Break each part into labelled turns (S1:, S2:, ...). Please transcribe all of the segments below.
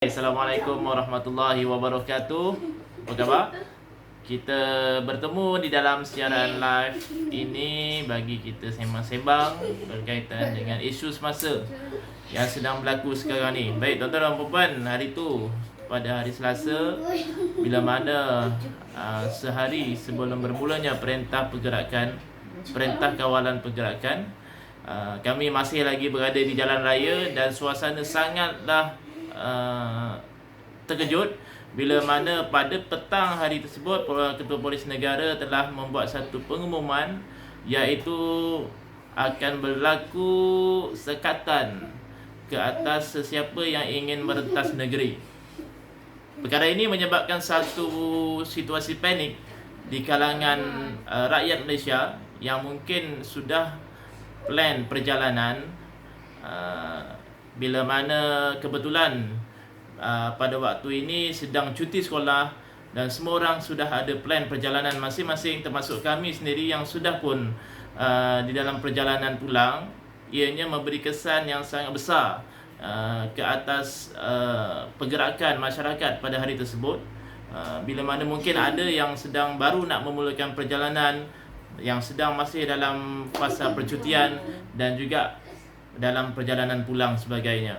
S1: Assalamualaikum warahmatullahi wabarakatuh. Apa khabar? Kita bertemu di dalam siaran live ini bagi kita sembang-sembang berkaitan dengan isu semasa yang sedang berlaku sekarang ni. Baik tuan-tuan dan puan-puan, hari tu pada hari Selasa, bila mana sehari sebelum bermulanya perintah kawalan pergerakan, kami masih lagi berada di jalan raya dan suasana sangatlah terkejut bila mana pada petang hari tersebut Ketua Polis Negara telah membuat satu pengumuman iaitu akan berlaku sekatan ke atas sesiapa yang ingin merentas negeri. Perkara ini menyebabkan satu situasi panik di kalangan rakyat Malaysia yang mungkin sudah plan perjalanan bila mana kebetulan pada waktu ini sedang cuti sekolah dan semua orang sudah ada plan perjalanan masing-masing, termasuk kami sendiri yang sudah pun di dalam perjalanan pulang. Ianya memberi kesan yang sangat besar ke atas pergerakan masyarakat pada hari tersebut, bila mana mungkin ada yang sedang baru nak memulakan perjalanan, yang sedang masih dalam fasa percutian dan juga dalam perjalanan pulang sebagainya.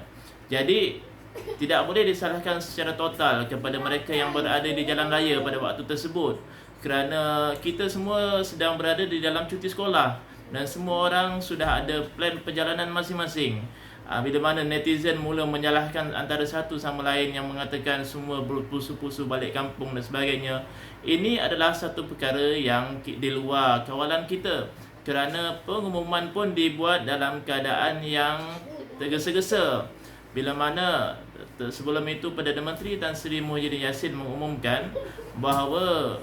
S1: Jadi tidak boleh disalahkan secara total kepada mereka yang berada di jalan raya pada waktu tersebut, kerana kita semua sedang berada di dalam cuti sekolah dan semua orang sudah ada plan perjalanan masing-masing. Bila mana netizen mula menyalahkan antara satu sama lain yang mengatakan semua berpusu-pusu balik kampung dan sebagainya, ini adalah satu perkara yang di luar kawalan kita, kerana pengumuman pun dibuat dalam keadaan yang tergesa-gesa. Bila mana sebelum itu Perdana Menteri Tan Sri Muhyiddin Yassin mengumumkan bahawa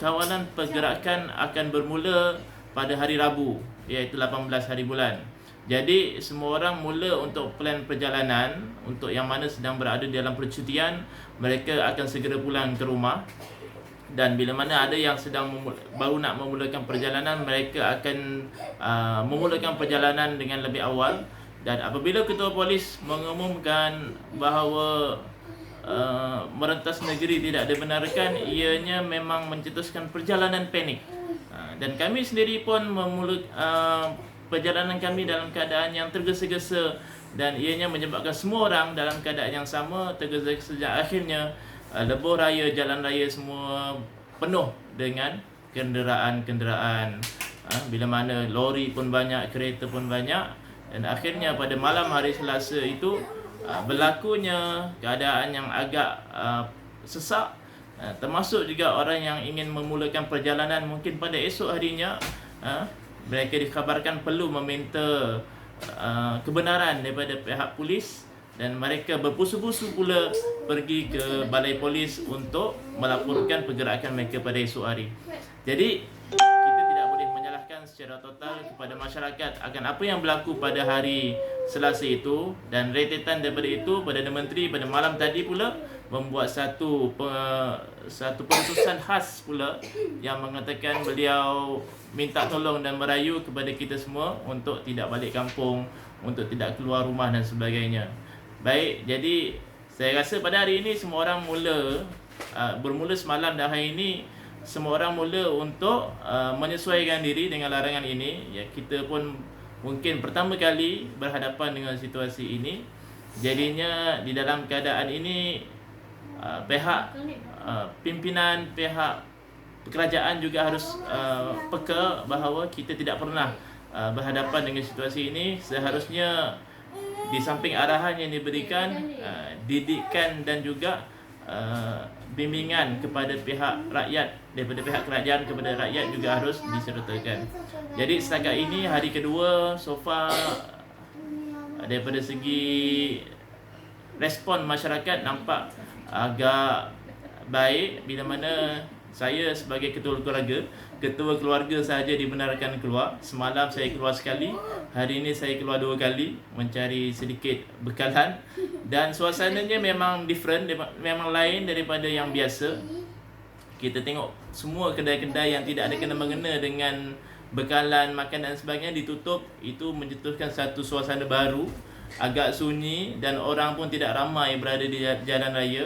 S1: kawalan pergerakan akan bermula pada hari Rabu, iaitu 18 hari bulan. Jadi semua orang mula untuk plan perjalanan. Untuk yang mana sedang berada dalam percutian, mereka akan segera pulang ke rumah. Dan bila mana ada yang sedang baru nak memulakan perjalanan, mereka akan memulakan perjalanan dengan lebih awal. Dan apabila Ketua Polis mengumumkan bahawa merentas negeri tidak dibenarkan, ianya memang mencetuskan perjalanan panik. Dan kami sendiri pun perjalanan kami dalam keadaan yang tergesa-gesa, dan ianya menyebabkan semua orang dalam keadaan yang sama, tergesa-gesa. Sejak akhirnya lebuh raya, jalan raya semua penuh dengan kenderaan-kenderaan, bila mana lori pun banyak, kereta pun banyak. Dan akhirnya pada malam hari Selasa itu berlakunya keadaan yang agak sesak, termasuk juga orang yang ingin memulakan perjalanan mungkin pada esok harinya. Mereka dikabarkan perlu meminta kebenaran daripada pihak polis, dan mereka berpusu-pusu pula pergi ke balai polis untuk melaporkan pergerakan mereka pada esok hari. Jadi kita tidak boleh menyalahkan secara total kepada masyarakat akan apa yang berlaku pada hari Selasa itu. Dan rentetan daripada itu, Perdana Menteri pada malam tadi pula membuat satu keputusan khas pula yang mengatakan beliau minta tolong dan merayu kepada kita semua untuk tidak balik kampung, untuk tidak keluar rumah dan sebagainya. Baik, jadi saya rasa pada hari ini semua orang bermula semalam dan hari ini semua orang mula untuk menyesuaikan diri dengan larangan ini. Ya, kita pun mungkin pertama kali berhadapan dengan situasi ini. Jadinya di dalam keadaan ini pihak pimpinan, pihak kerajaan juga harus peka bahawa kita tidak pernah berhadapan dengan situasi ini. Seharusnya di samping arahan yang diberikan, didikan dan juga bimbingan kepada pihak rakyat, daripada pihak kerajaan kepada rakyat juga harus disertakan. Jadi setakat ini hari kedua, so far daripada segi respon masyarakat nampak agak baik, bila mana saya sebagai ketua keluarga sahaja dibenarkan keluar. Semalam saya keluar sekali, hari ini saya keluar 2 kali mencari sedikit bekalan, dan suasananya memang different, memang lain daripada yang biasa. Kita tengok semua kedai-kedai yang tidak ada kena-mengena dengan bekalan, makanan dan sebagainya ditutup. Itu mencetuskan satu suasana baru agak sunyi dan orang pun tidak ramai berada di jalan raya.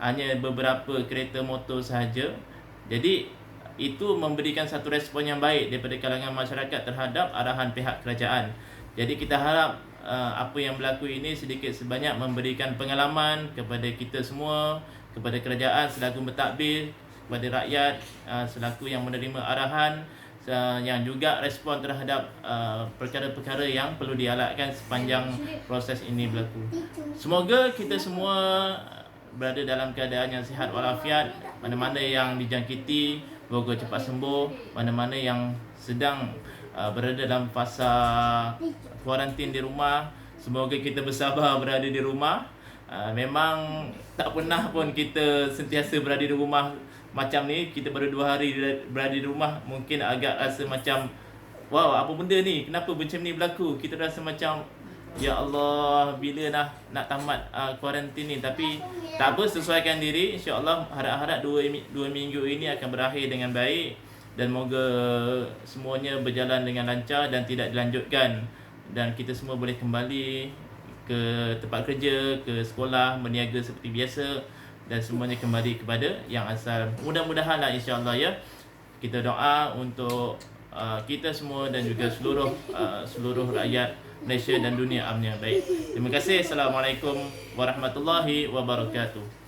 S1: Hanya beberapa kereta motor sahaja. Jadi itu memberikan satu respon yang baik daripada kalangan masyarakat terhadap arahan pihak kerajaan. Jadi kita harap apa yang berlaku ini sedikit sebanyak memberikan pengalaman kepada kita semua, kepada kerajaan selaku mentadbir, kepada rakyat selaku yang menerima arahan, yang juga respon terhadap perkara-perkara yang perlu dielakkan sepanjang proses ini berlaku. Semoga kita semua berada dalam keadaan yang sihat walafiat. Mana-mana yang dijangkiti, semoga cepat sembuh. Mana-mana yang sedang berada dalam fasa kuarantin di rumah, semoga kita bersabar berada di rumah. Memang tak pernah pun kita sentiasa berada di rumah macam ni. Kita baru 2 hari berada di rumah, mungkin agak rasa macam wow, apa benda ni, kenapa macam ni berlaku. Kita rasa macam ya Allah, bila nak tamat kuarantin ni. Tapi tak apa, sesuaikan diri. InsyaAllah harap-harap 2 minggu ini akan berakhir dengan baik, dan moga semuanya berjalan dengan lancar dan tidak dilanjutkan, dan kita semua boleh kembali ke tempat kerja, ke sekolah, berniaga seperti biasa, dan semuanya kembali kepada yang asal. Mudah-mudahan lah, insyaAllah ya. Kita doa untuk kita semua dan juga seluruh rakyat Malaysia dan dunia aman yang baik. Terima kasih. Assalamualaikum warahmatullahi wabarakatuh.